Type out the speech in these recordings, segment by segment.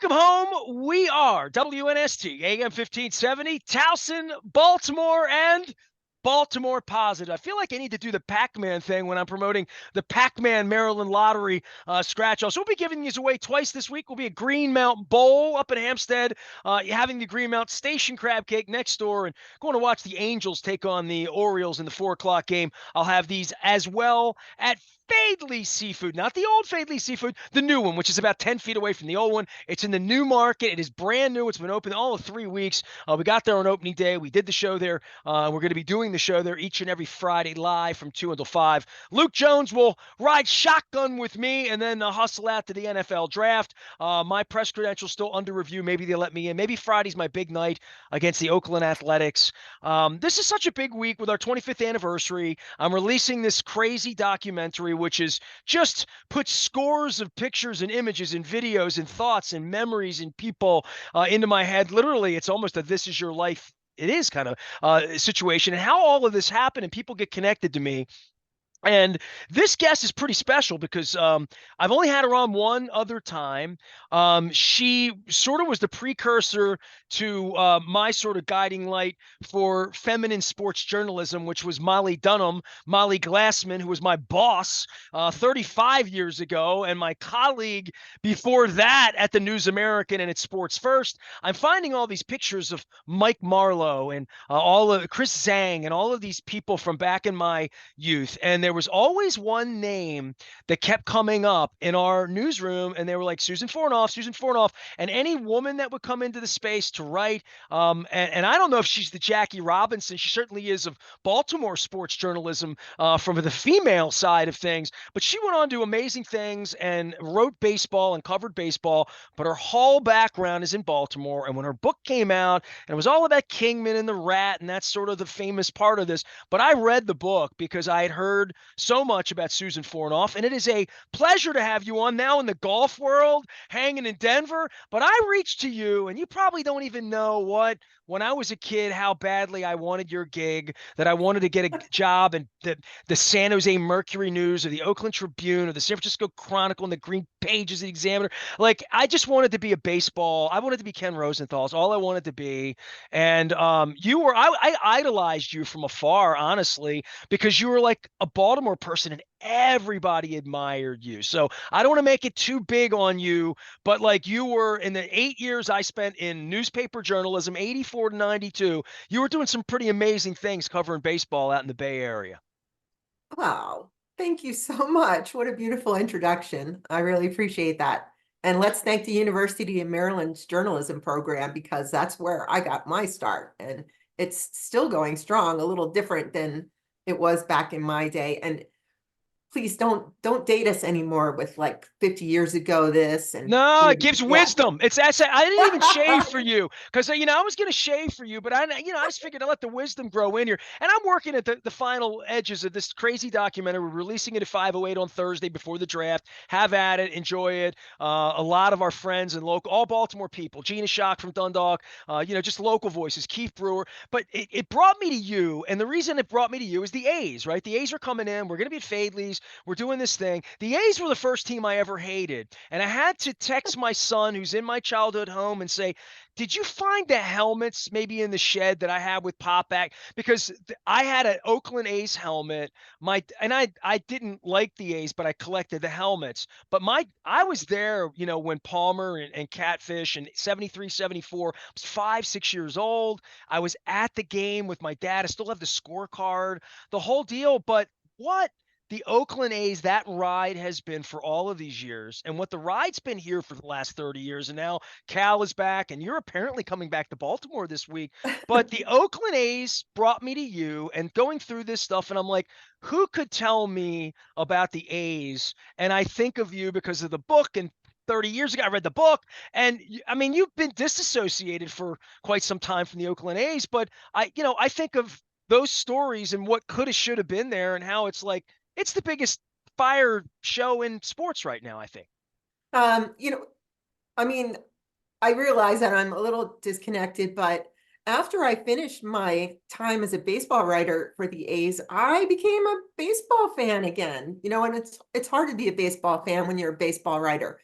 Welcome home. We are WNST, AM 1570, Towson, Baltimore, and Baltimore Positive. I feel like I need to do the Pac-Man thing when I'm promoting the Pac-Man Maryland Lottery scratch off. So we'll be giving these away twice this week. We'll be at Greenmount Bowl up in Hampstead, having the Greenmount Station Crab Cake next door, and going to watch the Angels take on the Orioles in the 4 o'clock game. I'll have these as well at Fadley Seafood, not the old Fadley Seafood, the new one, which is about 10 feet away from the old one. It's in the new market. It is brand new. It's been open all of 3 weeks. We got there on opening day. We did the show there. We're going to be doing the show there each and every Friday live from 2 until 5. Luke Jones will ride shotgun with me and then hustle out to the NFL draft. My press credential's still under review. Maybe they'll let me in. Maybe Friday's my big night against the Oakland Athletics. This is such a big week with our 25th anniversary. I'm releasing this crazy documentary, which is just puts scores of pictures and images and videos and thoughts and memories and people into my head. Literally, it's almost a "this is your life." It is kind of situation, and how all of this happened and people get connected to me. And this guest is pretty special because I've only had her on one other time. She sort of was the precursor to my sort of guiding light for feminine sports journalism, which was Molly Glassman, who was my boss 35 years ago, and my colleague before that at the News American and at Sports First. I'm finding all these pictures of Mike Marlowe and all of Chris Zhang and all of these people from back in my youth. And there was always one name that kept coming up in our newsroom, and they were like, Susan Fornoff. And any woman that would come into the space to write, and I don't know if she's the Jackie Robinson. She certainly is of Baltimore sports journalism from the female side of things. But she went on to amazing things and wrote baseball and covered baseball. But her whole background is in Baltimore. And when her book came out, and it was all about Kingman and the rat, and that's sort of the famous part of this. But I read the book because I had heard so much about Susan Fornoff, and it is a pleasure to have you on now in the golf world, hanging in Denver. But I reached to you, and you probably don't even know when I was a kid, how badly I wanted your gig, that I wanted to get a job in the San Jose Mercury News or the Oakland Tribune or the San Francisco Chronicle and the Green Pages of the Examiner. Like, I just wanted to be I wanted to be Ken Rosenthal. It's all I wanted to be. And I idolized you from afar, honestly, because you were like a Baltimore person and everybody admired you. So I don't want to make it too big on you, but like, you were, in the 8 years I spent in newspaper journalism, 84 to 92, you were doing some pretty amazing things covering baseball out in the Bay Area. Wow. Thank you so much. What a beautiful introduction. I really appreciate that. And let's thank the University of Maryland's journalism program, because that's where I got my start. And it's still going strong, a little different than it was back in my day. And please don't date us anymore with like 50 years ago this and No, it gives yeah. wisdom. I didn't even shave for you because I was going to shave for you, but I just figured I'd let the wisdom grow in here. And I'm working at the final edges of this crazy documentary. We're releasing it at 5:08 on Thursday before the draft. Have at it, enjoy it. A lot of our friends and all Baltimore people, Gina Schock from Dundalk, just local voices, Keith Brewer. But it brought me to you, and the reason it brought me to you is the A's, right? The A's are coming in. We're going to be at Fadley's. We're doing this thing. The A's were the first team I ever hated, and I had to text my son, who's in my childhood home, and say, did you find the helmets maybe in the shed that I had with Pop back? Because I had an Oakland A's helmet. I didn't like the A's, but I collected the helmets. But I was there, when Palmer and Catfish and 73, 74, I was 5, 6 years old. I was at the game with my dad. I still have the scorecard, the whole deal. But what the Oakland A's, that ride has been for all of these years, and what the ride's been here for the last 30 years, and now Cal is back, and you're apparently coming back to Baltimore this week. But the Oakland A's brought me to you, and going through this stuff, and I'm like, who could tell me about the A's? And I think of you because of the book, and 30 years ago, I read the book, and you've been disassociated for quite some time from the Oakland A's, but I think of those stories and what could have, should have been there, and how it's like, it's the biggest fire show in sports right now, I think. Um, you know, I mean, I realize that I'm a little disconnected, but after I finished my time as a baseball writer for the A's, I became a baseball fan again. And it's hard to be a baseball fan when you're a baseball writer.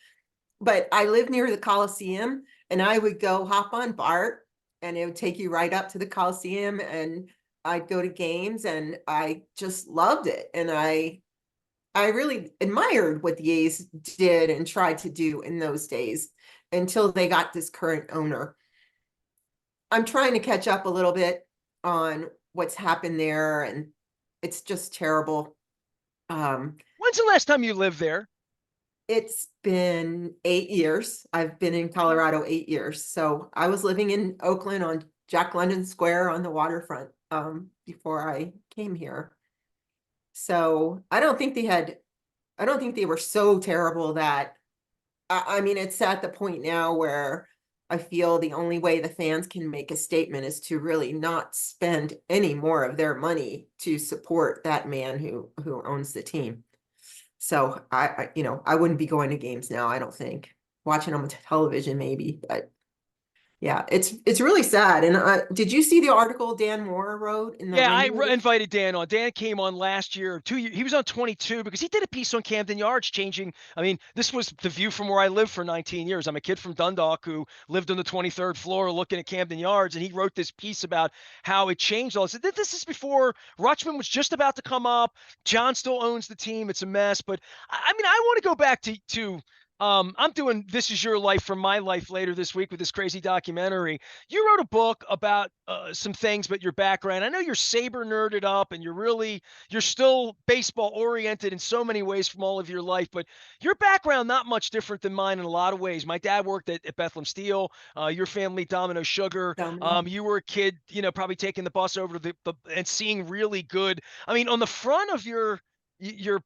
but I live near the Coliseum, and I would go hop on BART, and it would take you right up to the Coliseum, and I'd go to games, and I just loved it. And I really admired what the A's did and tried to do in those days until they got this current owner. I'm trying to catch up a little bit on what's happened there, and it's just terrible. Um, When's the last time you lived there? it's been 8 years. I've been in Colorado 8 years. So I was living in Oakland on Jack London Square on the waterfront before I came here. So I don't think they were so terrible that I mean, it's at the point now where I feel the only way the fans can make a statement is to really not spend any more of their money to support that man who owns the team. So I wouldn't be going to games now, I don't think. Watching them on television maybe, but yeah, it's really sad. And did you see the article Dan Moore wrote in the Yeah, Ringer? invited Dan on. Dan came on last year, 2 years. He was on 22 because he did a piece on Camden Yards changing. I mean, this was the view from where I lived for 19 years. I'm a kid from Dundalk who lived on the 23rd floor looking at Camden Yards, and he wrote this piece about how it changed all this. This is before Rutschman was just about to come up. John still owns the team. It's a mess. But I mean, I want to go back to I'm doing This Is Your Life from My Life later this week with this crazy documentary. You wrote a book about some things, but your background. I know you're saber nerded up and you're still baseball oriented in so many ways from all of your life, but your background not much different than mine in a lot of ways. My dad worked at Bethlehem Steel, your family, Domino Sugar. Domino. You were a kid, probably taking the bus over to the and seeing really good. I mean, on the front of your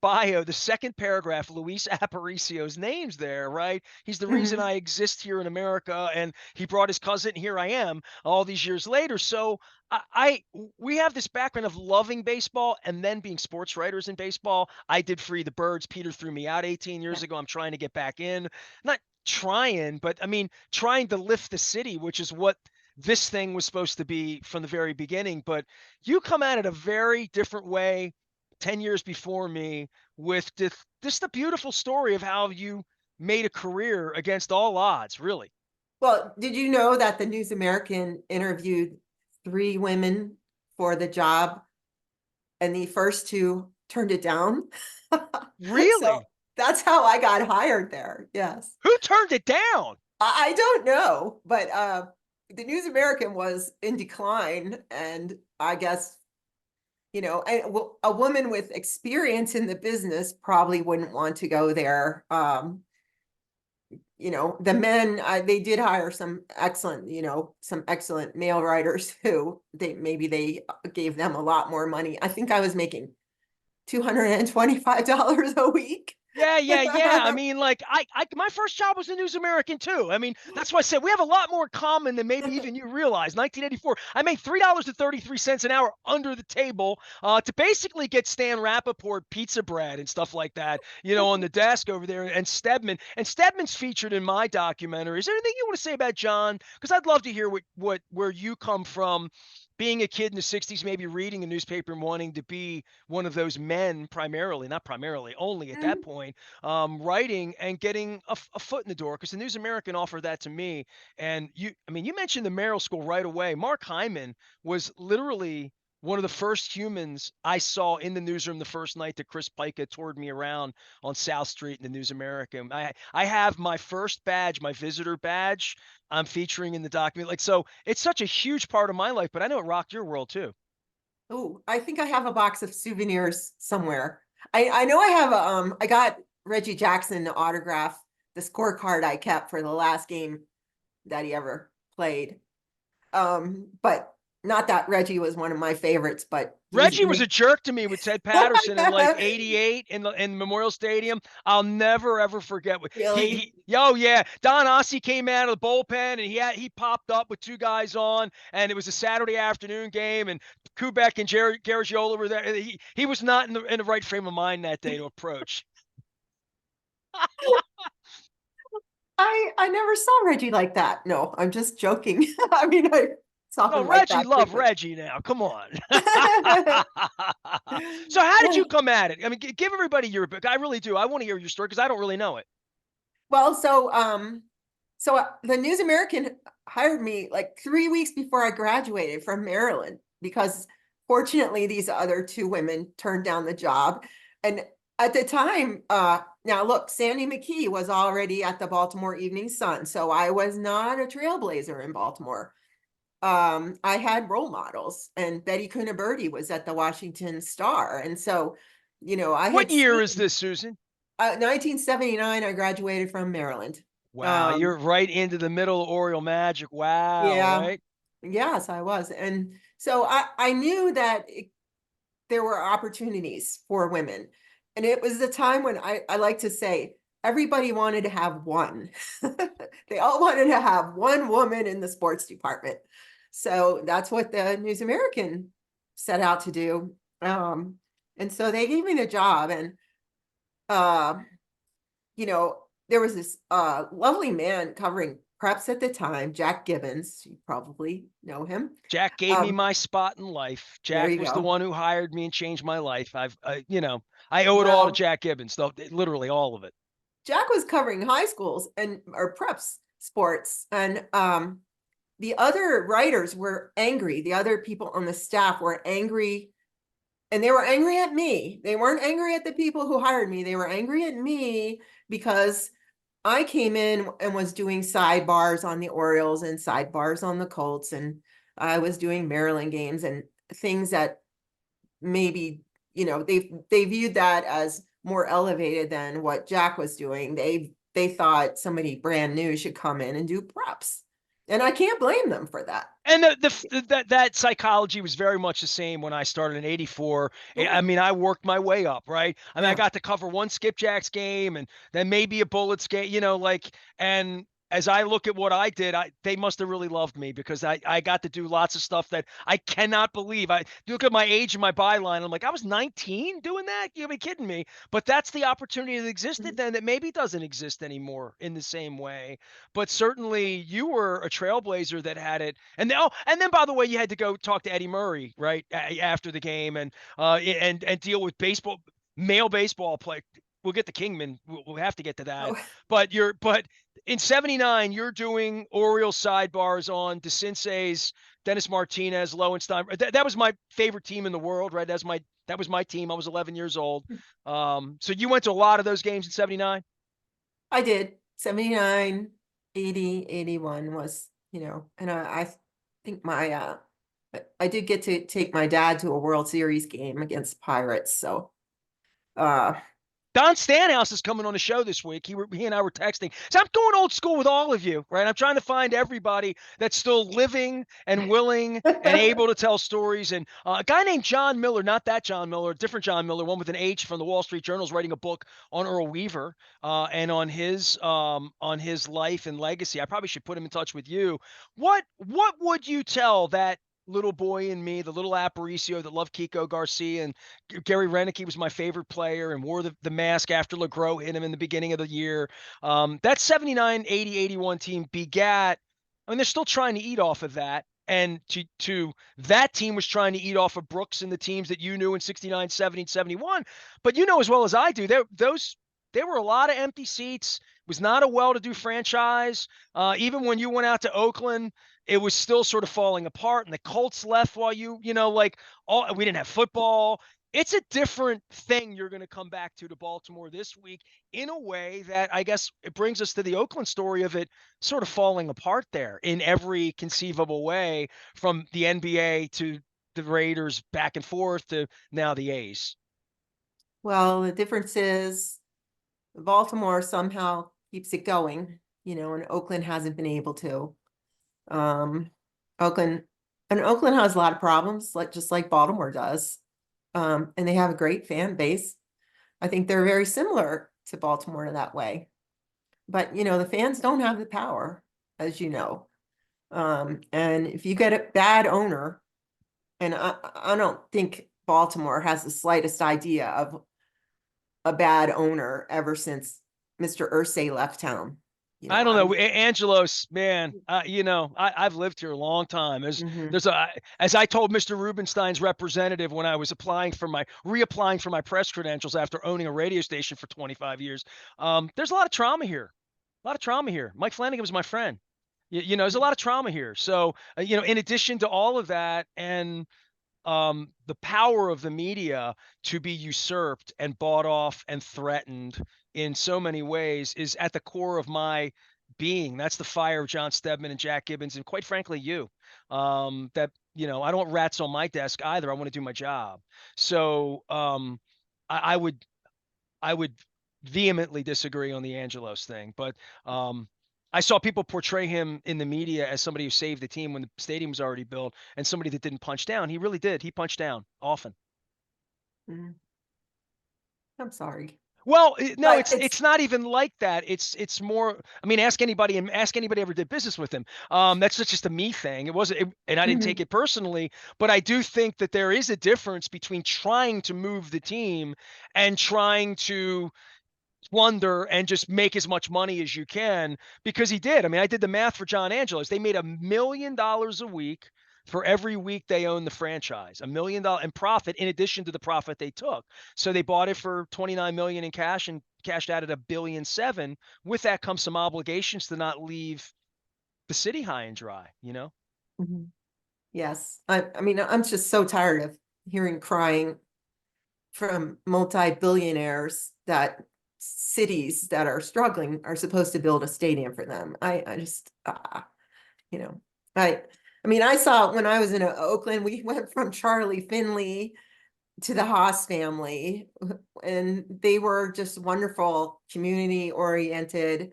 bio, the second paragraph, Luis Aparicio's name's there, right? He's the reason Mhm. I exist here in America, and he brought his cousin. And here I am, all these years later. So we have this background of loving baseball and then being sports writers in baseball. I did Free the Birds. Peter threw me out 18 Yeah. years ago. I'm trying to get back in. Not trying, but I mean trying to lift the city, which is what this thing was supposed to be from the very beginning. But you come at it a very different way 10 years before me with just the beautiful story of how you made a career against all odds, really. Well, did you know that the News American interviewed 3 women for the job, and the first two turned it down? So Really? that's how I got hired there. Yes. Who turned it down? I don't know, but the News American was in decline, and I guess, a woman with experience in the business probably wouldn't want to go there. The men, they did hire some excellent male writers who they gave them a lot more money. I think I was making $225 a week. Yeah, yeah, yeah. I mean, like, my first job was the News American too. I mean, that's why I said we have a lot more in common than maybe even you realize. 1984, I made $3.33 an hour under the table to basically get Stan Rappaport pizza bread and stuff like that, on the desk over there. And Stedman's featured in my documentary. Is there anything you want to say about John? Because I'd love to hear where you come from. Being a kid in the 60s, maybe reading a newspaper and wanting to be one of those men, primarily, not primarily, only at that point, writing and getting a foot in the door, because the News American offered that to me. And I mean, you mentioned the Merrill School right away. Mark Hyman was literally one of the first humans I saw in the newsroom the first night that Chris Pica toured me around on South Street in the News American. I have my first badge, my visitor badge, I'm featuring in the document. Like, so it's such a huge part of my life, but I know it rocked your world too. Oh, I think I have a box of souvenirs somewhere. I know I have I got Reggie Jackson to autograph the scorecard I kept for the last game that he ever played. But not that Reggie was one of my favorites, but he's Reggie was a jerk to me with Ted Patterson in like '88 in Memorial Stadium. I'll never ever forget what really. oh yeah, Don Ossie came out of the bullpen and he popped up with two guys on, and it was a Saturday afternoon game, and Kubek and Garagiola were there. He was not in the right frame of mind that day to approach. I never saw Reggie like that. No, I'm just joking. I mean, I saw No, him like Reggie, that love frequently. Reggie now. Come on. So how did you come at it? I mean, give everybody your book. I really do. I want to hear your story because I don't really know it. Well, so the News American hired me like 3 weeks before I graduated from Maryland because fortunately these other two women turned down the job. And at the time, now look, Sandy McKee was already at the Baltimore Evening Sun, so I was not a trailblazer in Baltimore. I had role models, and Betty Cunaberti was at the Washington Star, and so, I What had year is seen this, Susan? 1979. I graduated from Maryland. Wow, Um, you're right into the middle of Oriole Magic. Wow, yeah, right? yes, I was, and so I knew that there were opportunities for women, and it was the time when I like to say everybody wanted to have one. They all wanted to have one woman in the sports department. So that's what the News American set out to do. Um, and so they gave me the job, and uh, you know, there was this lovely man covering preps at the time, Jack Gibbons. You probably know him. Jack gave me Um, my spot in life. there Jack you was the go. one who hired me and changed my life. I owe it all to Well, Jack Gibbons, though, literally all of it. Jack was covering high schools and or preps sports, and the other writers were angry. The other people on the staff were angry, and they were angry at me. They weren't angry at the people who hired me. They were angry at me because I came in and was doing sidebars on the Orioles and sidebars on the Colts, and I was doing Maryland games and things that maybe, they viewed that as more elevated than what Jack was doing. They thought somebody brand new should come in and do props, and I can't blame them for that. And that psychology was very much the same when I started in '84. I Sure. mean, I worked my way up, right? I mean, I Yeah. got to cover one Skipjacks game and then maybe a Bullets game, and as I look at what I did, they must have really loved me because I got to do lots of stuff that I cannot believe. I look at my age and my byline. I'm like, I was 19 doing that. You be kidding me? But that's the opportunity that existed Mhm. then that maybe doesn't exist anymore in the same way. But certainly you were a trailblazer that had it. And then by the way, you had to go talk to Eddie Murray, right, after the game, and deal with male baseball play. We'll get to Kingman. We'll have to get to that. Oh, But in '79, you're doing Orioles sidebars on DeCinces, Dennis Martinez, Lowenstein. That was my favorite team in the world, right? That was my team. I was 11 years old. So you went to a lot of those games in '79. I did 79, 80, 81 was, and I think I did get to take my dad to a World Series game against Pirates. So, uh, Don Stanhouse is coming on the show this week. He and I were texting. So I'm going old school with all of you, right? I'm trying to find everybody that's still living and willing and able to tell stories. And a guy named John Miller, not that John Miller, a different John Miller, one with an H from the Wall Street Journal, is writing a book on Earl Weaver and on his life and legacy. I probably should put him in touch with you. What would you tell that little boy in me, the little Aparicio that loved Kiko Garcia, and Gary Renicky was my favorite player and wore the mask after LeGros hit him in the beginning of the year. That 79, 80, 81 team begat, I mean, they're still trying to eat off of that. And to that team was trying to eat off of Brooks and the teams that you knew in 69, 70, 71. But you know as well as I do, there were a lot of empty seats. It was not a well-to-do franchise. Even when you went out to Oakland, it was still sort of falling apart, and the Colts left while we didn't have football. It's a different thing you're going to come back to Baltimore this week in a way that I guess it brings us to the Oakland story of it sort of falling apart there in every conceivable way, from the NBA to the Raiders back and forth to now the A's. well, the difference is Baltimore somehow keeps it going, and Oakland hasn't been able to. Um, Oakland and Oakland has a lot of problems, just like Baltimore does. And they have a great fan base. I think they're very similar to Baltimore in that way. But the fans don't have the power, as you know. And if you get a bad owner, and I don't think Baltimore has the slightest idea of a bad owner ever since Mr. Ursay left town. I don't know, I'm Angelos, man. I've lived here a long time. mhm. As I told Mr. Rubenstein's representative when I was reapplying for my press credentials after owning a radio station for 25 years. There's a lot of trauma here. A lot of trauma here. Mike Flanagan was my friend. There's a lot of trauma here. So, in addition to all of that, and the power of the media to be usurped and bought off and threatened in so many ways is at the core of my being. That's the fire of John Stedman and Jack Gibbons, and quite frankly, you. That I don't want rats on my desk either. I want to do my job. So, I would I would vehemently disagree on the Angelos thing, but I saw people portray him in the media as somebody who saved the team when the stadium was already built and somebody that didn't punch down. He really did. He punched down often. Mm, I'm sorry, Well, no, but it's not even like that. It's more. I mean, ask anybody ever did business with him. That's just a me thing. It wasn't, and I didn't take mhm, it personally. But I do think that there is a difference between trying to move the team and trying to plunder and just make as much money as you can, because he did. I mean, I did the math for John Angelos. They made $1 million a week for every week they owned the franchise, $1 million in profit in addition to the profit they took. So they bought it for 29 million in cash and cashed out at $1.7 billion. With that comes some obligations to not leave the city high and dry. mhm. Yes, I mean, I'm just so tired of hearing crying from multi-billionaires that cities that are struggling are supposed to build a stadium for them. I just, you know, I, I mean, I saw when I was in Oakland, we went from Charlie Finley to the Haas family, and they were just wonderful, community-oriented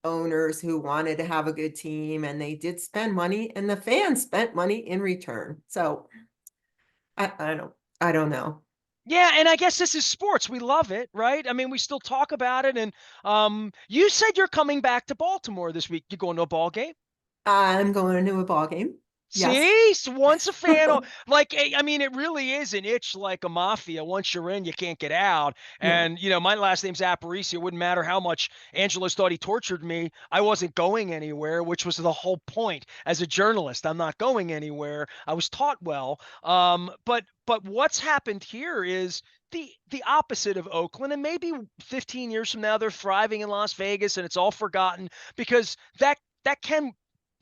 owners who wanted to have a good team, and they did spend money, and the fans spent money in return. So I don't know. Yeah, and I guess this is sports. We love it, right? I mean, we still talk about it. And you said you're coming back to Baltimore this week. You going to a ball game? I'm going to a ball game. Yes. See, so once a fan, like, I mean, it really is an itch like a mafia. Once you're in, you can't get out. No. And my last name's Aparicio. It wouldn't matter how much Angelos thought he tortured me. I wasn't going anywhere, which was the whole point. As a journalist, I'm not going anywhere. I was taught well. But what's happened here is the opposite of Oakland, and maybe 15 years from now they're thriving in Las Vegas and it's all forgotten, because that can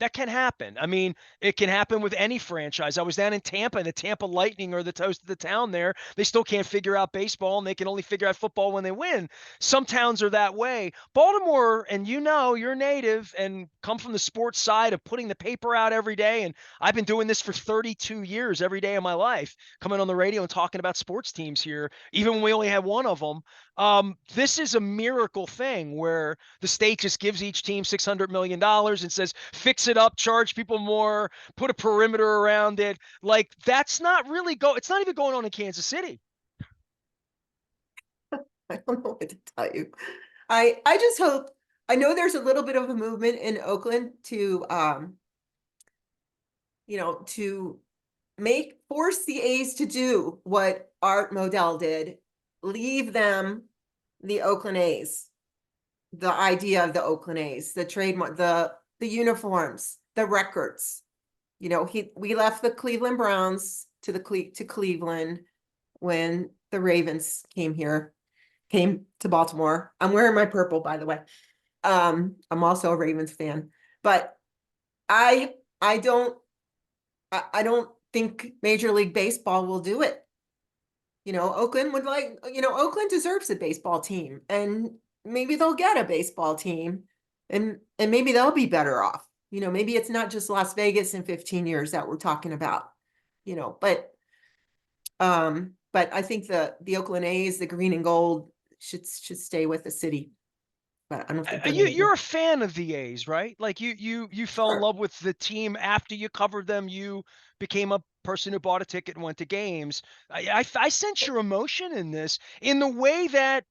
that can happen. I mean, it can happen with any franchise. I was down in Tampa, and the Tampa Lightning are the toast of the town there. They still can't figure out baseball, and they can only figure out football when they win. Some towns are that way. Baltimore, and you're native and come from the sports side of putting the paper out every day. And I've been doing this for 32 years, every day of my life, coming on the radio and talking about sports teams here, even when we only had one of them. This is a miracle thing where the state just gives each team $600 million and says, fix it up, charge people more, put a perimeter around it. Like, that's not really it's not even going on in Kansas City. I don't know what to tell you. I just hope, I know there's a little bit of a movement in Oakland to to force the A's to do what Art Modell did. Leave them the Oakland A's, the idea of the Oakland A's, the trademark, the uniforms, the records. We left the Cleveland Browns to Cleveland when the Ravens came to Baltimore. I'm wearing my purple, by the way. I'm also a Ravens fan, but I I don't I don't think Major League Baseball will do it. Oakland deserves a baseball team, and maybe they'll get a baseball team, and maybe they'll be better off. Maybe it's not just Las Vegas in 15 years that we're talking about, but I think the Oakland A's, the green and gold, should stay with the city. But I don't think they're gonna do You're it. a fan of the A's, right? Like, you fell in Sure. love with the team after you covered them. You became a person who bought a ticket and went to games. I sense your emotion in this, in the way that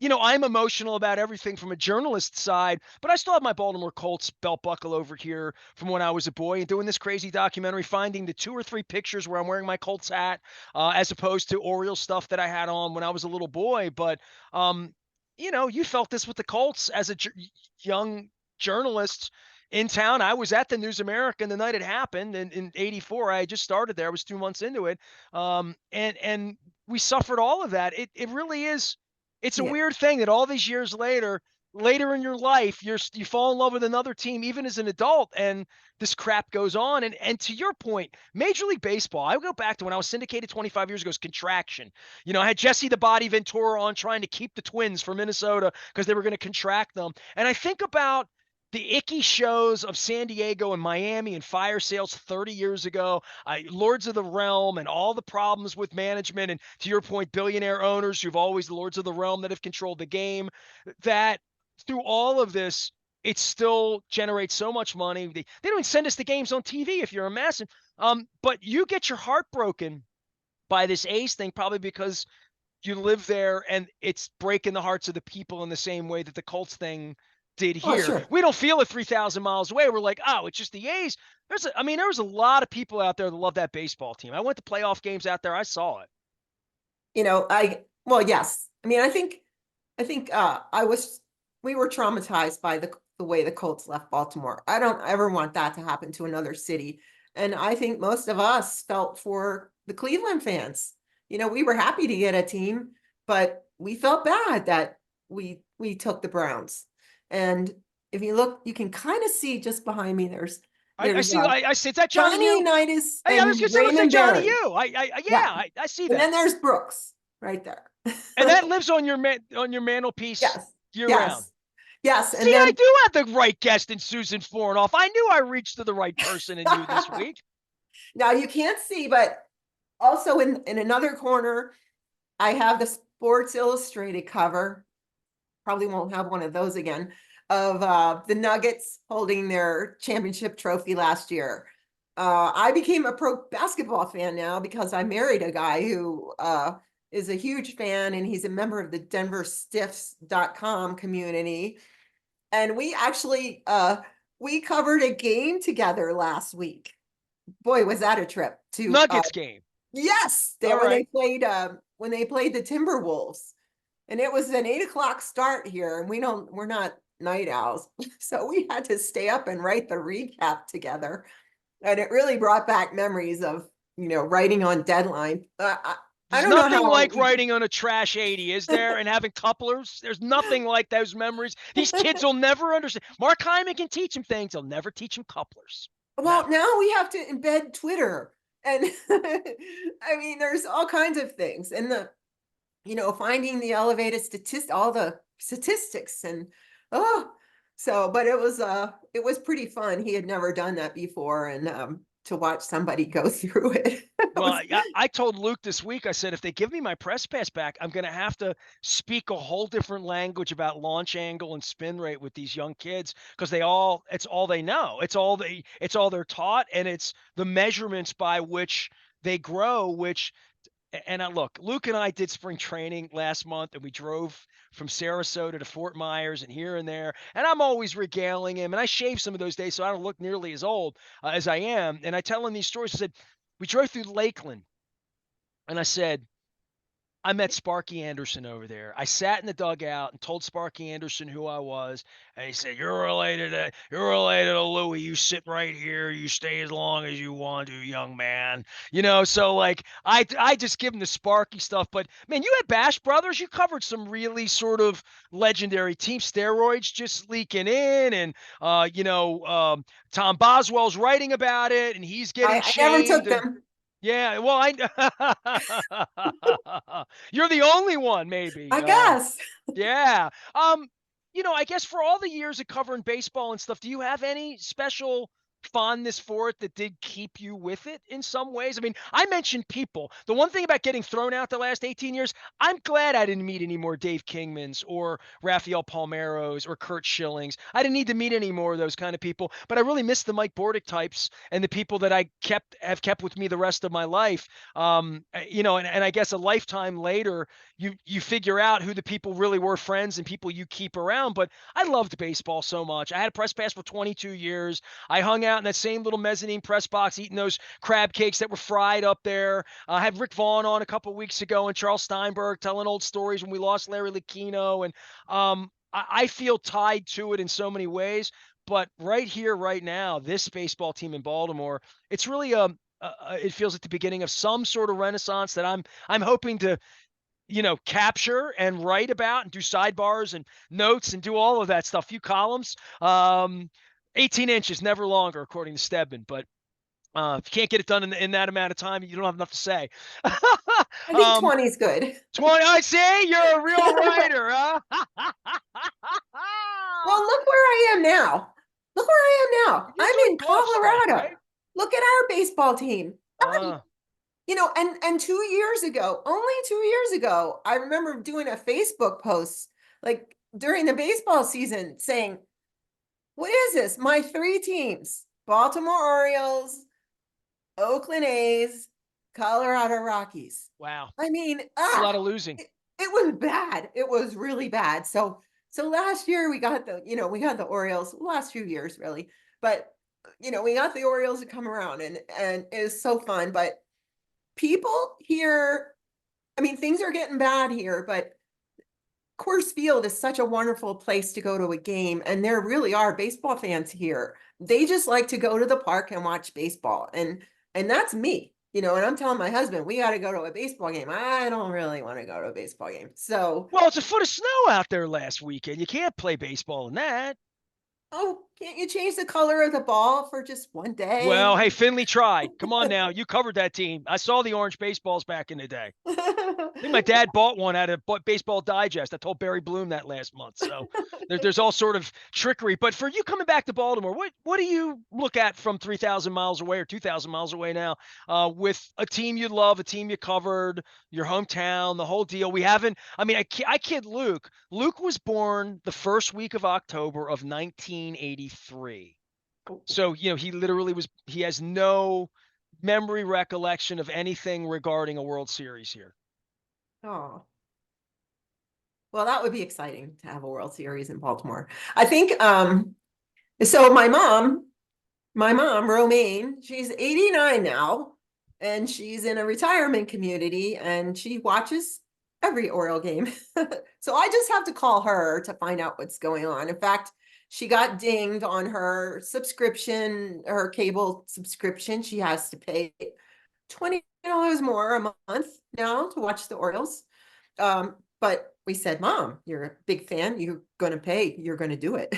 I'm emotional about everything from a journalist side, but I still have my Baltimore Colts belt buckle over here from when I was a boy, and doing this crazy documentary, finding the 2 or 3 pictures where I'm wearing my Colts hat, as opposed to Orioles stuff that I had on when I was a little boy. But, you felt this with the Colts as a young journalist in town. I was at the News American the night it happened in '84. I had just started there. I was 2 months into it. And we suffered all of that. It really is. It's a Yeah. weird thing that all these years later, later in your life, you fall in love with another team, even as an adult, and this crap goes on. And to your point, Major League Baseball, I go back to when I was syndicated 25 years ago, it's contraction. I had Jesse the Body Ventura on trying to keep the Twins for Minnesota because they were going to contract them. And I think about the icky shows of San Diego and Miami and fire sales 30 years ago, Lords of the Realm, and all the problems with management. And to your point, billionaire owners who've always the Lords of the Realm that have controlled the game. That through all of this, it still generates so much money. They don't even send us the games on TV if you're a massive. But you get your heart broken by this A's thing, probably because you live there and it's breaking the hearts of the people in the same way that the Colts thing did Oh, here. sure. We don't feel it 3,000 miles away. We're like, oh, it's just the A's. There was a lot of people out there that love that baseball team. I went to playoff games out there. I saw it. Well, yes. I mean, we were traumatized by the way the Colts left Baltimore. I don't ever want that to happen to another city. And I think most of us felt for the Cleveland fans. We were happy to get a team, but we felt bad that we took the Browns. And if you look, you can kind of see just behind me, there's I there's see. I see. Is that Johnny Johnny U? Unitas Hey, I was and just going to say Raymond Johnny Barry. U. Yeah. I see And that. then there's Brooks right there. And that lives on your mantelpiece Yes. year round. Yes. Yes. See, And I then do have the right guest in Susan Fornoff. I knew I reached to the right person in you this week. now you can't see, but also in another corner, I have the Sports Illustrated cover. Probably won't have one of those again, of the Nuggets holding their championship trophy last year. I became a pro basketball fan now because I married a guy who is a huge fan, and he's a member of the denverstiffs.com community. And we actually we covered a game together last week. Boy, was that a trip to Nuggets game. yes, All right. when they played the Timberwolves. And it was an 8 o'clock start here, and we're not night owls. So we had to stay up and write the recap together. And it really brought back memories of, writing on deadline. I There's don't know nothing how like writing on a trash 80, is there? And having couplers. There's nothing like those memories. These kids will never understand. Mark Hyman can teach them things. He'll never teach them couplers. well, Never. now we have to embed Twitter. And I mean, there's all kinds of things. And finding the elevated all the statistics and but it was pretty fun. He had never done that before, and to watch somebody go through it. Well, I told Luke this week, I said, if they give me my press pass back, I'm going to have to speak a whole different language about launch angle and spin rate with these young kids because it's all they know. It's all they're taught. And it's the measurements by which they grow, and look, Luke and I did spring training last month, and we drove from Sarasota to Fort Myers and here and there. And I'm always regaling him, and I shave some of those days so I don't look nearly as old as I am. And I tell him these stories. I said, we drove through Lakeland, and I said, I met Sparky Anderson over there. I sat in the dugout and told Sparky Anderson who I was, and he said, "You're related to Louie. You sit right here. You stay as long as you want to, young man." So like I just give him the Sparky stuff. But man, you had Bash Brothers. You covered some really sort of legendary team. Steroids just leaking in, and Tom Boswell's writing about it, and he's getting I never took shamed and. them. Yeah, well, you're the only one, maybe. I guess. Yeah. I guess for all the years of covering baseball and stuff, do you have any special fondness for it that did keep you with it in some ways? I mean, I mentioned people. The one thing about getting thrown out the last 18 years, I'm glad I didn't meet any more Dave Kingmans or Rafael Palmeiros or Kurt Schillings. I didn't need to meet any more of those kind of people, but I really miss the Mike Bordick types and the people that I have kept with me the rest of my life. And I guess a lifetime later, you figure out who the people really were, friends and people you keep around. But I loved baseball so much. I had a press pass for 22 years. I hung out in that same little mezzanine press box eating those crab cakes that were fried up there. I had Rick Vaughn on a couple of weeks ago and Charles Steinberg telling old stories when we lost Larry Lucchino. And I feel tied to it in so many ways. But right here, right now, this baseball team in Baltimore, it's really it feels like the beginning of some sort of renaissance that I'm hoping to capture and write about and do sidebars and notes and do all of that stuff. Few columns. 18 inches, never longer, according to Stedman. But if you can't get it done in that amount of time, you don't have enough to say. I think 20 is good. 20. I say you're a real writer, huh? Well, look where I am now. Look where I am now. You're I'm doing in golf stuff, Colorado. right? Look at our baseball team. Uh, And 2 years ago, only 2 years ago, I remember doing a Facebook post like during the baseball season saying, what is this? My three teams, Baltimore Orioles, Oakland A's, Colorado Rockies. wow. I mean, It's a lot of losing. it was bad. It was really bad. So last year we got the Orioles, last few years really, but we got the Orioles to come around and it was so fun. But people here, I mean, things are getting bad here, but Coors Field is such a wonderful place to go to a game, and there really are baseball fans here. They just like to go to the park and watch baseball, and that's me. And I'm telling my husband, we got to go to a baseball game. I don't really want to go to a baseball game. So, Well, it's a foot of snow out there last weekend. You can't play baseball in that. oh, can't you change the color of the ball for just one Well, day? hey, Finley tried. Come on now. You covered that team. I saw the orange baseballs back in the day. I think my dad bought one at a Baseball Digest. I told Barry Bloom that last month. So there's all sort of trickery. But for you coming back to Baltimore, what do you look at from 3,000 miles away or 2,000 miles away now with a team you love, a team you covered, your hometown, the whole deal? We haven't. I mean, I kid Luke. Luke was born the first week of October of 1983. So he has no memory recollection of anything regarding a World Series here. Oh, well, that would be exciting to have a World Series in Baltimore. I think so my mom, Romaine, she's 89 now, and she's in a retirement community, and she watches every Oriole game. So I just have to call her to find out what's going on. In fact, she got dinged on her subscription, her cable subscription. She has to pay $20 more a month now to watch the Orioles. But we said, Mom, you're a big fan. You're going to pay. You're going to do it.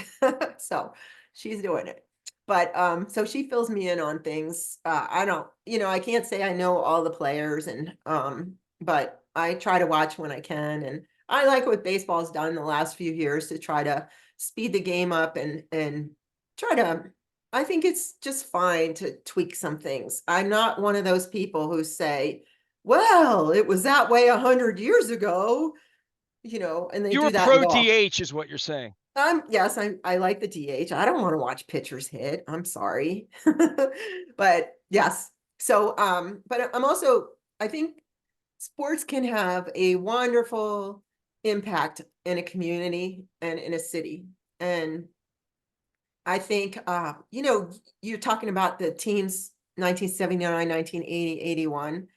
So she's doing it. But so she fills me in on things. I don't, I can't say I know all the players, and but I try to watch when I can. And I like what baseball's done the last few years to try to speed the game up and try to. I think it's just fine to tweak some things. I'm not one of those people who say, well, it was that way 100 years ago, and they You're do a that in pro golf. DH is what you're saying. Yes, I like the DH. I don't want to watch pitchers hit. I'm sorry. But yes. So but I'm also, I think sports can have a wonderful impact in a community and in a city. And I think you're talking about the teams 1979, 1980, 81.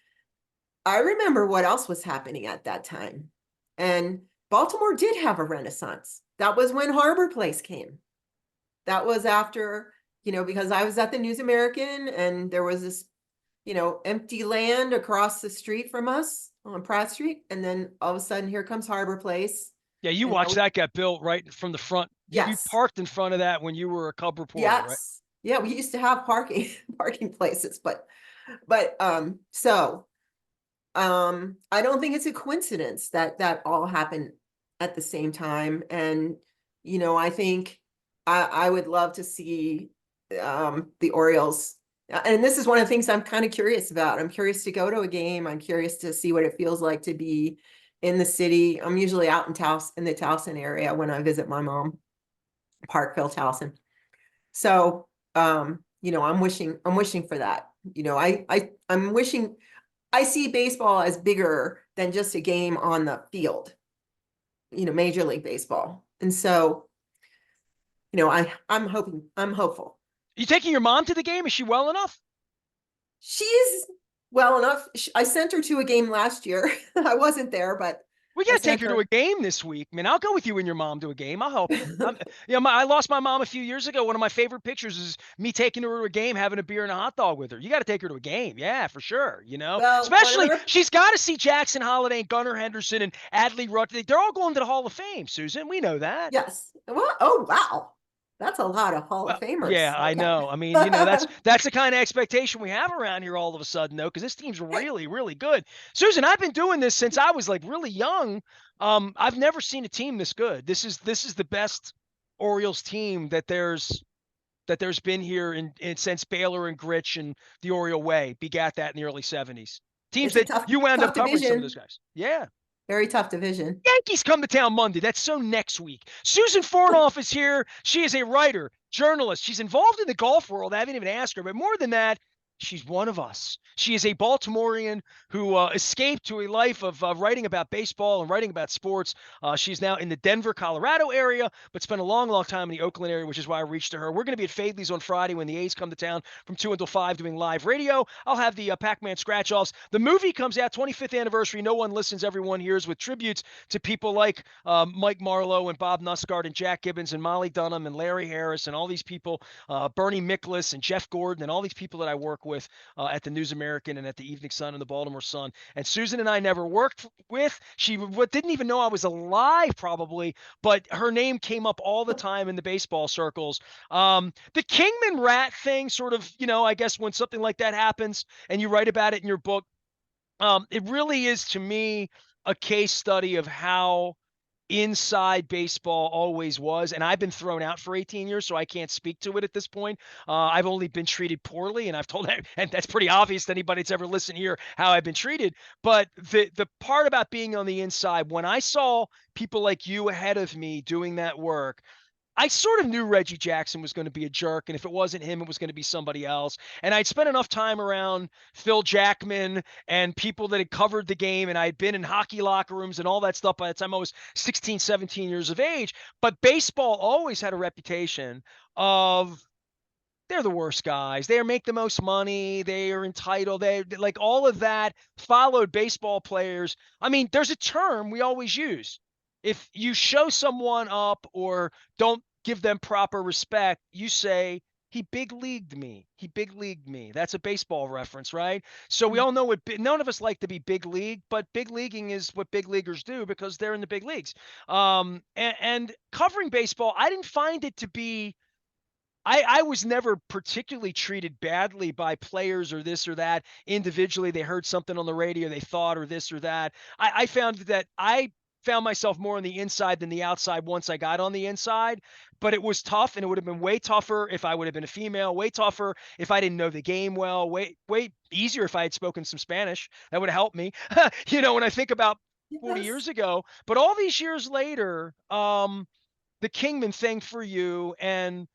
I remember what else was happening at that time. And Baltimore did have a renaissance. That was when Harbor Place came. That was after, because I was at the News American, and there was this, empty land across the street from us on Pratt Street. And then all of a sudden, here comes Harbor Place. Yeah, you watched that get built right from the front. You Yes. parked in front of that when you were a Cub reporter, right? Yes. Yeah, we used to have parking places, but so I don't think it's a coincidence that all happened at the same time. And I think I would love to see the Orioles. And this is one of the things I'm kind of curious about. I'm curious to go to a game. I'm curious to see what it feels like to be in the city. I'm usually out in the Towson area when I visit my mom, Parkville, Towson. So I'm wishing for that. I'm wishing. I see baseball as bigger than just a game on the field, Major League Baseball. And so, I'm hopeful. You taking your mom to the game? Is she well enough? She's well enough. I sent her to a game last year. I wasn't there, but We I got to take sent her to her. a game this week. I mean, I'll go with you and your mom to a game. I'll help you. I lost my mom a few years ago. One of my favorite pictures is me taking her to a game, having a beer and a hot dog with her. You got to take her to a game. Yeah, for sure. Well, one of Especially her, she's got to see Jackson Holiday and Gunnar Henderson and Adley Rutledge. They're all going to the Hall of Fame, Susan. We know that. yes. Well, oh, wow. That's a lot of Hall Well, of Famers. yeah, I Okay. know. I mean, that's the kind of expectation we have around here all of a sudden, though, because this team's really, really good. Susan, I've been doing this since I was like really young. I've never seen a team this good. This is the best Orioles team that there's been here in since Baylor and Gritch and the Oriole Way begat that in the early '70s. Teams It's a that tough, you wound up tough covering some of those division. guys. Yeah. Very tough division. Yankees come to town Monday. That's so next week. Susan Fornoff is here. She is a writer, journalist. She's involved in the golf world. I haven't even asked her, but more than that, she's one of us. She is a Baltimorean who escaped to a life of writing about baseball and writing about sports. She's now in the Denver, Colorado area, but spent a long, long time in the Oakland area, which is why I reached to her. We're going to be at Fadley's on Friday when the A's come to town from 2 until 5 doing live radio. I'll have the Pac-Man scratch-offs. The movie comes out, 25th anniversary. No One Listens, Everyone Hears, with tributes to people like Mike Marlowe and Bob Nusgard and Jack Gibbons and Molly Dunham and Larry Harris and all these people, Bernie Miklasz and Jeff Gordon and all these people that I work with at the News American and at the Evening Sun and the Baltimore Sun. And Susan and I never worked with. She didn't even know I was alive probably, but her name came up all the time in the baseball circles. The Kingman rat thing sort of, I guess when something like that happens and you write about it in your book, it really is to me a case study of how inside baseball always was. And I've been thrown out for 18 years, so I can't speak to it at this point. I've only been treated poorly, and I've told that, and that's pretty obvious to anybody that's ever listened here how I've been treated. But the part about being on the inside, when I saw people like you ahead of me doing that work, I sort of knew Reggie Jackson was going to be a jerk, and if it wasn't him, it was going to be somebody else. And I'd spent enough time around Phil Jackman and people that had covered the game, and I'd been in hockey locker rooms and all that stuff by the time I was 16, 17 years of age. But baseball always had a reputation of they're the worst guys. They make the most money. They are entitled. They like all of that followed baseball players. I mean, there's a term we always use. If you show someone up or don't give them proper respect, you say, he big leagued me. He big leagued me. That's a baseball reference, right? So we all know none of us like to be big league, but big leaguing is what big leaguers do because they're in the big leagues. And covering baseball, I didn't find it to be I was never particularly treated badly by players or this or that individually. They heard something on the radio, they thought or this or that. I found that I found myself more on the inside than the outside once I got on the inside, but it was tough and it would have been way tougher if I would have been a female, way tougher if I didn't know the game well, way easier if I had spoken some Spanish. That would have helped me. When I think about 40 Yes. years ago, but all these years later, the Kingman thing for you and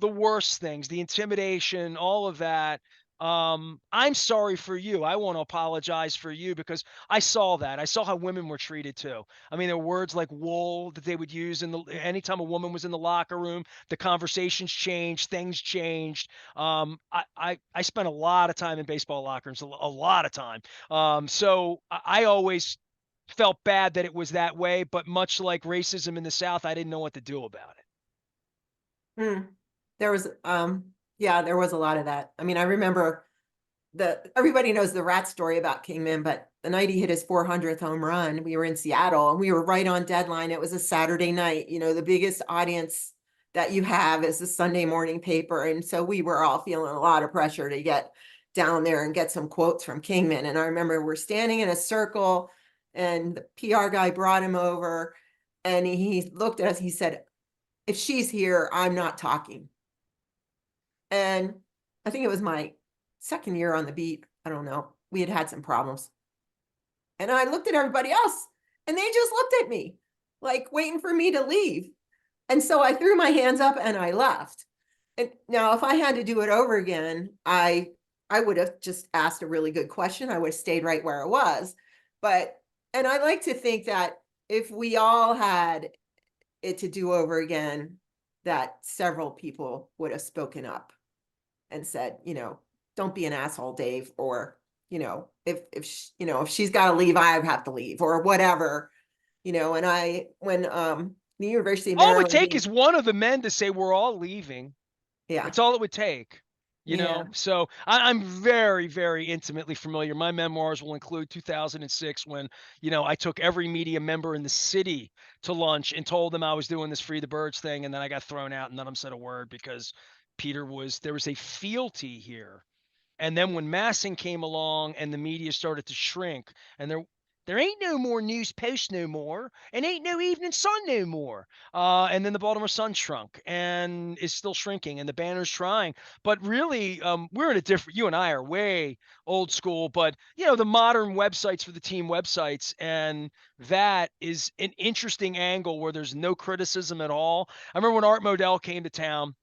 the worst things, the intimidation, all of that. I'm sorry for you. I want to apologize for you because I saw that. I saw how women were treated too. I mean, there were words like wool that they would use anytime a woman was in the locker room, the conversations changed, things changed. I spent a lot of time in baseball locker rooms, a lot of time. So I always felt bad that it was that way, but much like racism in the South, I didn't know what to do about it. Mm. There was, yeah, there was a lot of that. I mean, I remember everybody knows the rat story about Kingman, but the night he hit his 400th home run, we were in Seattle and we were right on deadline. It was a Saturday night, the biggest audience that you have is the Sunday morning paper. And so we were all feeling a lot of pressure to get down there and get some quotes from Kingman. And I remember we're standing in a circle and the PR guy brought him over and he looked at us, he said, if she's here, I'm not talking. And I think it was my second year on the beat. I don't know. We had had some problems. And I looked at everybody else and they just looked at me like waiting for me to leave. And so I threw my hands up and I left. And now if I had to do it over again, I would have just asked a really good question. I would have stayed right where I was. And I like to think that if we all had it to do over again, that several people would have spoken up and said, don't be an asshole, Dave, or, if she's got to leave, I have to leave or whatever. And when the University of All it would Maryland take being, is one of the men to say we're all leaving. yeah, That's all it would take, yeah. So I'm very, very intimately familiar. My memoirs will include 2006 when, I took every media member in the city to lunch and told them I was doing this Free the Birds thing. And then I got thrown out and none of them said a word because there was a fealty here. And then when Massing came along and the media started to shrink, and there ain't no more news post no more, and ain't no Evening Sun no more. And then the Baltimore Sun shrunk and is still shrinking, and the Banner's trying. But really, we're in a different. You and I are way old school, but the modern websites for the team websites, and that is an interesting angle where there's no criticism at all. I remember when Art Modell came to town.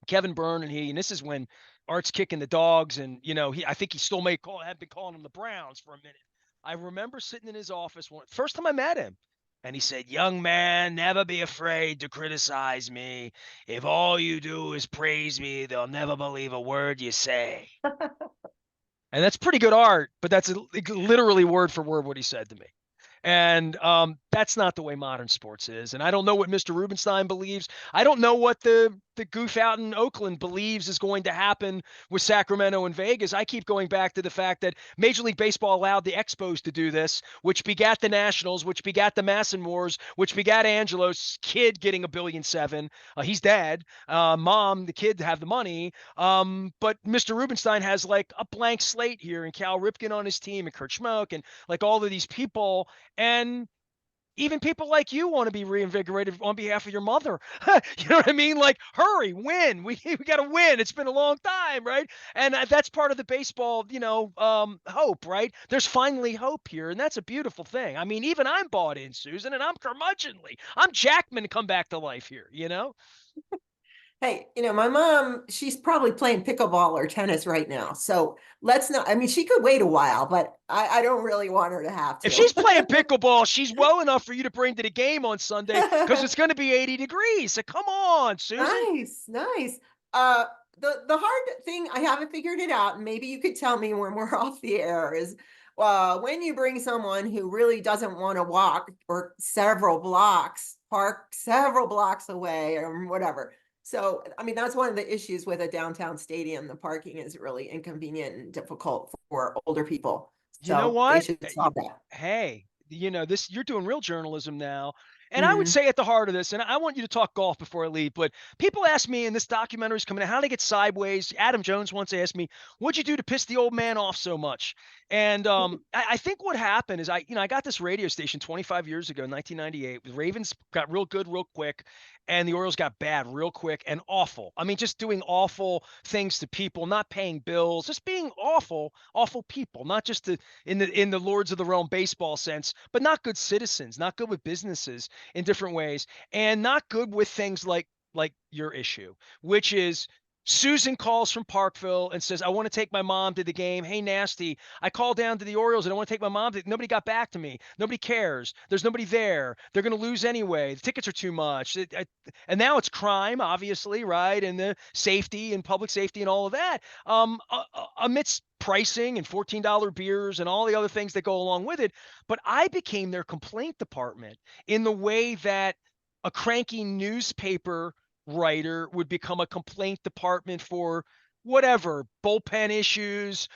Kevin Byrne and this is when Art's kicking the dogs, and I think he still had been calling him the Browns for a minute. I remember sitting in his office first time I met him, and he said, "Young man, never be afraid to criticize me. If all you do is praise me, they'll never believe a word you say." And that's pretty good art, but that's literally word for word what he said to me. And that's not the way modern sports is. And I don't know what Mr. Rubenstein believes. I don't know what the goof out in Oakland believes is going to happen with Sacramento and Vegas. I keep going back to the fact that Major League Baseball allowed the Expos to do this, which begat the Nationals, which begat the Masson Wars, which begat Angelo's kid getting $1.7 billion. He's dead. Mom, the kid, have the money. But Mr. Rubenstein has like a blank slate here, and Cal Ripken on his team, and Kurt Schmoke, and like all of these people. And even people like you want to be reinvigorated on behalf of your mother. You know what I mean? Like, hurry, win. We got to win. It's been a long time, right? And that's part of the baseball, hope, right? There's finally hope here, and that's a beautiful thing. I mean, even I'm bought in, Susan, and I'm curmudgeonly. I'm Jackman come back to life here. Hey, my mom, she's probably playing pickleball or tennis right now. So let's not, I mean, she could wait a while, but I don't really want her to have If to. she's playing pickleball, she's well enough for you to bring to the game on Sunday because it's going to be 80 degrees. So come on, Susan. Nice, nice. Uh, the hard thing, I haven't figured it out, and maybe you could tell me when we're off the air, is when you bring someone who really doesn't want to walk or park several blocks away or whatever. So, I mean, that's one of the issues with a downtown stadium. The parking is really inconvenient and difficult for older people. You know So they what? should solve that. Hey, this you're doing real journalism now. And I would Mhm. say at the heart of this, and I want you to talk golf before I leave, but people ask me in this documentary's coming out, how to get sideways. Adam Jones once asked me, what'd you do to piss the old man off so much? And I think what happened is I got this radio station 25 years ago, 1998. The Ravens got real good real quick, and the Orioles got bad real quick and awful. I mean, just doing awful things to people, not paying bills, just being awful, awful people, not just in the Lords of the Realm baseball sense, but not good citizens, not good with businesses in different ways, and not good with things like your issue, which is Susan calls from Parkville and says, "I want to take my mom to the game. Hey, nasty. I called down to the Orioles and I want to take my mom. Nobody got back to me. Nobody cares. There's nobody there. They're going to lose anyway. The tickets are too much." And now it's crime, obviously, right? And the safety and public safety and all of that. Amidst pricing and $14 beers and all the other things that go along with it. But I became their complaint department in the way that a cranky newspaper writer would become a complaint department for whatever bullpen issues,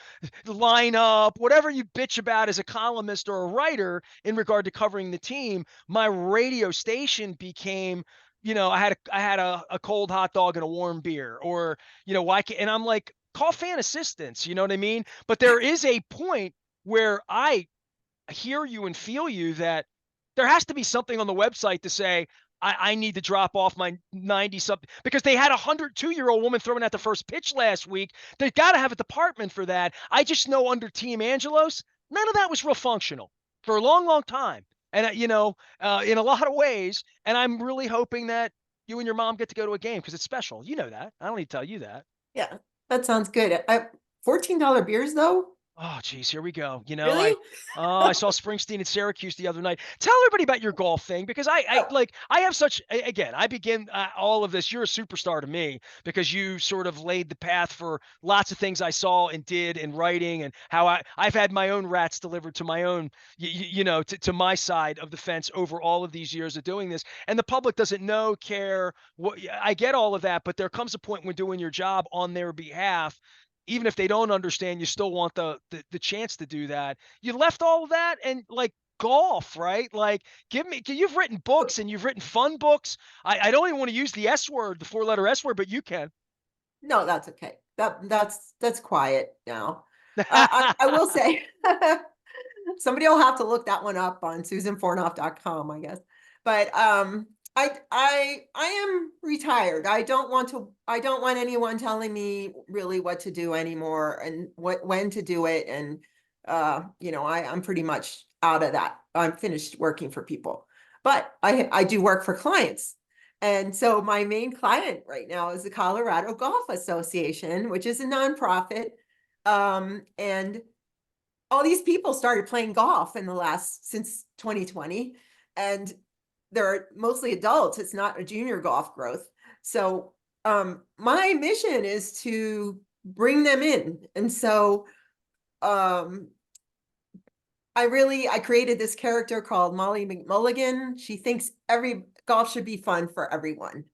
lineup, whatever you bitch about as a columnist or a writer in regard to covering the team. My radio station became, I had a cold hot dog and a warm beer, or why can't, and I'm like, call fan assistance, you know what I mean? But there is a point where I hear you and feel you that there has to be something on the website to say, I need to drop off my 90 something, because they had a 102-year-old woman throwing out the first pitch last week. They've got to have a department for that. I just know under Team Angelos, none of that was real functional for a long, long time. And, in a lot of ways. And I'm really hoping that you and your mom get to go to a game because it's special. You know that. I don't need to tell you that. Yeah, that sounds good. $14 beers though? Oh, geez, here we go. Really? I saw Springsteen in Syracuse the other night. Tell everybody about your golf thing because Oh, I have such again. I begin all of this. You're a superstar to me because you sort of laid the path for lots of things I saw and did in writing and how I've had my own rats delivered to my own to my side of the fence over all of these years of doing this. And the public doesn't know, care. What I get all of that, but there comes a point when doing your job on their behalf even if they don't understand, you still want the chance to do that. You left all of that and like golf, right? Like, you've written books and you've written fun books. I don't even want to use the S word, the four-letter S word, but you can. no, that's okay. That's quiet now. I will say somebody will have to look that one up on susanfornoff.com, I guess. But I am retired. I don't want anyone telling me really what to do anymore and when to do it. And I'm pretty much out of that. I'm finished working for people. But I do work for clients. And so my main client right now is the Colorado Golf Association, which is a nonprofit. And all these people started playing golf in the last since 2020, and they're mostly adults. It's not a junior golf growth. So my mission is to bring them in. And so um I created this character called Molly McMulligan. She thinks every golf should be fun for everyone.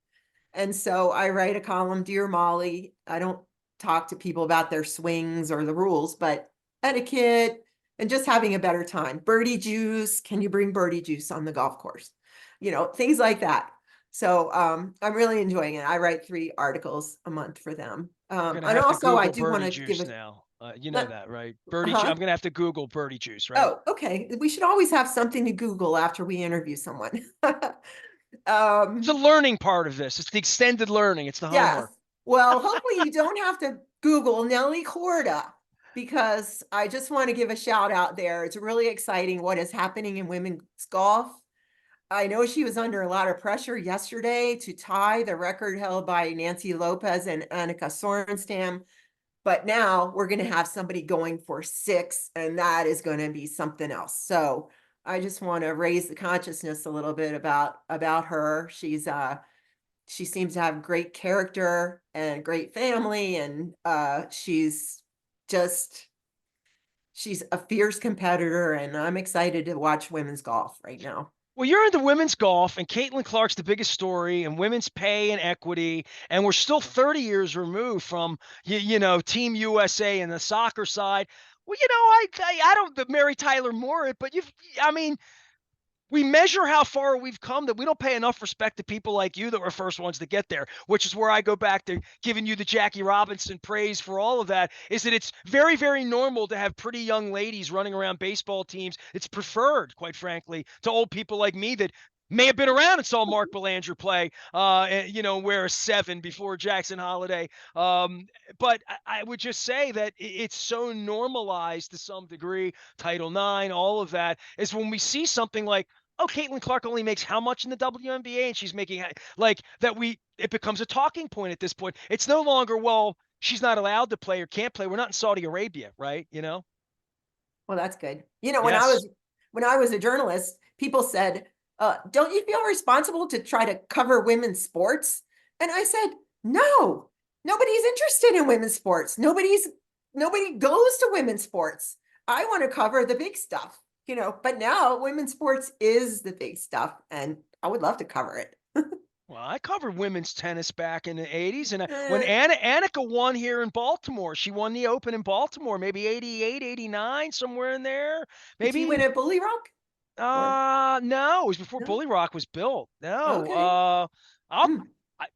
And so I write a column, Dear Molly. I don't talk to people about their swings or the rules, but etiquette and just having a better time. Birdie juice. Can you bring birdie juice on the golf course? Things like that. So I'm really enjoying it. I write 3 articles a month for them. I'm gonna And have to also I Google do want birdie to give juice a, now. You know let, that, right? Birdie juice. huh? I'm gonna have to Google birdie juice, right? Oh, okay. We should always have something to Google after we interview someone. It's a um, learning part of this. It's the extended learning. It's the Yes. homework. Well, hopefully you don't have to Google Nelly Corda because I just want to give a shout out there. It's really exciting what is happening in women's golf. I know she was under a lot of pressure yesterday to tie the record held by Nancy Lopez and Annika Sorenstam, but now we're going to have somebody going for 6, and that is going to be something else. So I just want to raise the consciousness a little bit about her. She seems to have great character and great family, and just she's a fierce competitor, and I'm excited to watch women's golf right now. Well, you're into women's golf, and Caitlin Clark's the biggest story, and women's pay and equity, and we're still 30 years removed from Team USA and the soccer side. Well, I don't Mary Tyler Moore it, but I mean, we measure how far we've come that we don't pay enough respect to people like you that were first ones to get there, which is where I go back to giving you the Jackie Robinson praise for all of that, is that it's very, very normal to have pretty young ladies running around baseball teams. It's preferred, quite frankly, to old people like me that may have been around and saw Mark Belanger play, wear a 7 before Jackson Holiday. But I would just say that it's so normalized to some degree, Title IX, all of that, is when we see something like, oh, Caitlin Clark only makes how much in the WNBA, and she's making like that. It becomes a talking point at this point. It's no longer, well, she's not allowed to play or can't play. We're not in Saudi Arabia, right? Well, that's good. Yes. When I was a journalist, people said, "Don't you feel responsible to try to cover women's sports?" And I said, "No, nobody's interested in women's sports. Nobody goes to women's sports. I want to cover the big stuff, But now women's sports is the big stuff, and I would love to cover it." Well, I covered women's tennis back in the 80s. And when Eh, Annika won here in Baltimore, she won the Open in Baltimore, maybe 88, 89, somewhere in there. did she win Maybe at Bully Rock or No, it was before no? Bully Rock was built. No, Okay. I'll Hmm.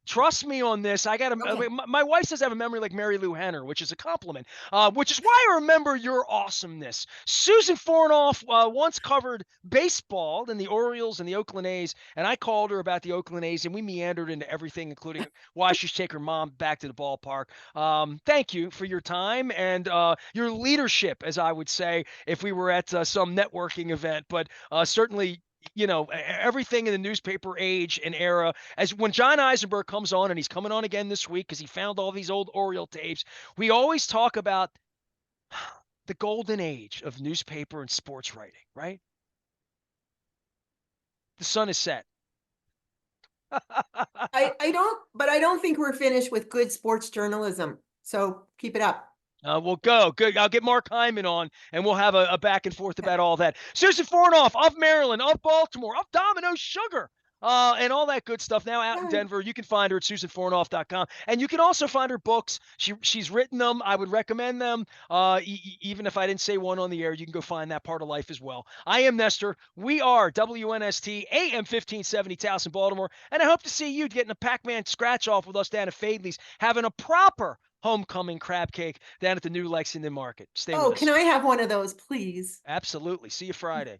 trust me on this. I got to. Okay. My wife says I have a memory like Mary Lou Henner, which is a compliment. Which is why I remember your awesomeness. Susan Fornoff once covered baseball in the Orioles and the Oakland A's, and I called her about the Oakland A's, and we meandered into everything, including why she should take her mom back to the ballpark. Thank you for your time and your leadership, as I would say, if we were at some networking event. But certainly, everything in the newspaper age and era, as when John Eisenberg comes on, and he's coming on again this week because he found all these old Oriole tapes, we always talk about the golden age of newspaper and sports writing, right? The sun is set. I don't think we're finished with good sports journalism. So keep it up. We'll go. Good. I'll get Mark Hyman on, and we'll have a back and forth Yeah. about all that. Susan Fornoff of Maryland, of Baltimore, of Domino Sugar, and all that good stuff. Now out in Yay. Denver, you can find her at SusanFornoff.com, and you can also find her books. She's written them. I would recommend them. Even if I didn't say one on the air, you can go find that part of life as well. I am Nestor. We are WNST AM 1570 Towson, Baltimore, and I hope to see you getting a Pac-Man scratch off with us down at Fadley's, having a proper homecoming crab cake down at the new Lexington Market. Stay with Oh, can us. I have one of those, please? Absolutely. See you Friday.